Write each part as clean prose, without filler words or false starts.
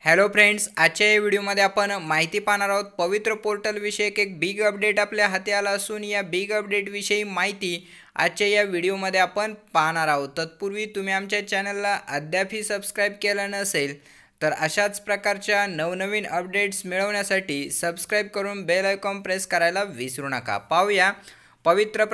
Hello friends, आजच्या या व्हिडिओमध्ये आपण माहिती पाहणार आहोत। पवित्र पोर्टल विषयक एक बिग अपडेट आपल्या हाती आला असून या बिग अपडेट विषयी माहिती आजच्या या व्हिडिओमध्ये आपण पाहणार आहोत। तत्पूर्वी तुम्ही आमच्या चॅनलला अद्यापही सबस्क्राइब केलं नसेल तर अशाच प्रकारच्या नवनवीन अपडेट्स मिळवण्यासाठी सबस्क्राइब करून बेल आयकॉन प्रेस करायला विसरू नका। पाहूया पवित्र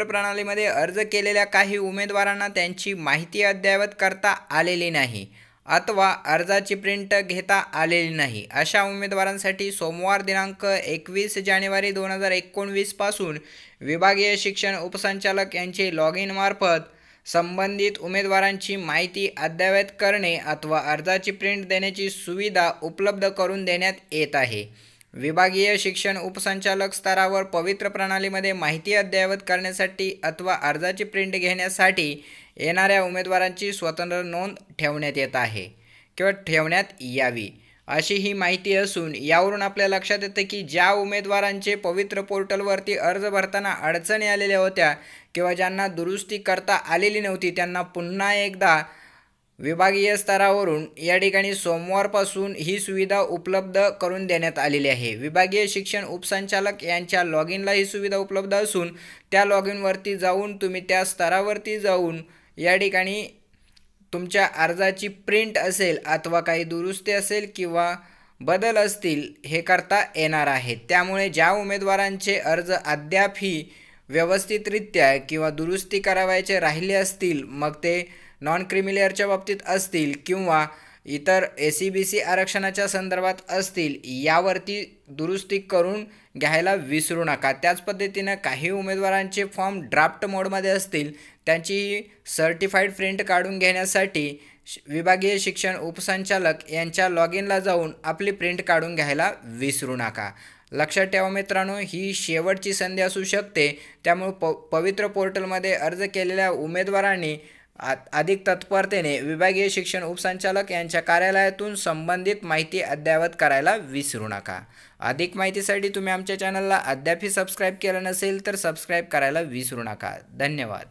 प्रणालीमध्ये अर्ज केलेल्या काही उमेदवारांना त्यांची माहिती अद्ययावत करता आलेली नाही अथवा अर्जाची प्रिंट घेता आलेली नाही अशा उमेदवारांसाठी सोमवार दिनांक 21 जानेवारी 2019 पासून विभागीय शिक्षण उपसंचालक यांचे लॉग इन मार्फत संबंधित उमेदवारांची माहिती अद्ययावत करणे अथवा अर्जाची प्रिंट देण्याची सुविधा उपलब्ध करून देण्यात येत आहे। विभागीय शिक्षण उपसंचालक स्तरावर पवित्र प्रणालीमध्ये माहिती अद्ययावत करण्यासाठी अथवा अर्जाची प्रिंट घेण्यासाठी येणाऱ्या उमेदवारांची स्वतंत्र नोंद ठेवण्यात येत आहे किंवा ठेवण्यात यावी अशी ही माहिती असून यावरून आपल्या लक्षात येते की ज्या उमेदवारांचे पवित्र पोर्टलवरती अर्ज भरताना अडचणी आलेल्या होत्या किंवा ज्यांना दुरुस्ती करता आलेली नव्हती त्यांना पुन्हा एकदा विभागीय स्तरावरून या ठिकाणी सोमवारपासून ही सुविधा उपलब्ध करून देण्यात आलेली आहे। विभागीय शिक्षण उपसंचालक यांच्या लॉग इनला ही सुविधा उपलब्ध असून त्या लॉग इनवरती जाऊन तुम्ही त्या स्तरावरती जाऊन या ठिकाणी तुमच्या अर्जाची प्रिंट असेल अथवा काही दुरुस्ती असेल किंवा बदल असतील हे करता येणार आहे। त्यामुळे ज्या उमेदवारांचे अर्ज अद्यापही व्यवस्थितरित्या किंवा दुरुस्ती करावयाचे राहिले असतील, मग ते नॉन क्रिमिलेअरच्या बाबतीत असतील किंवा इतर SEBC आरक्षणाच्या संदर्भात असतील, यावरती दुरुस्ती करून घ्यायला विसरू नका। त्याच पद्धतीनं काही उमेदवारांचे फॉर्म ड्राफ्ट मोडमध्ये असतील, त्यांची सर्टिफाईड प्रिंट काढून घेण्यासाठी विभागीय शिक्षण उपसंचालक यांच्या लॉग इनला जाऊन आपली प्रिंट काढून घ्यायला विसरू नका। लक्षात ठेवा मित्रांनो, ही शेवटची संधी असू शकते, त्यामुळे पवित्र पोर्टलमध्ये अर्ज केलेल्या उमेदवारांनी अधिक तत्परतेने विभागीय शिक्षण उपसंचालक यांच्या कार्यालयातून संबंधित माहिती अद्ययावत करायला विसरू नका। अधिक माहितीसाठी तुम्ही आमच्या चॅनलला अद्यापही सबस्क्राइब केलं नसेल तर सबस्क्राइब करायला विसरू नका। धन्यवाद।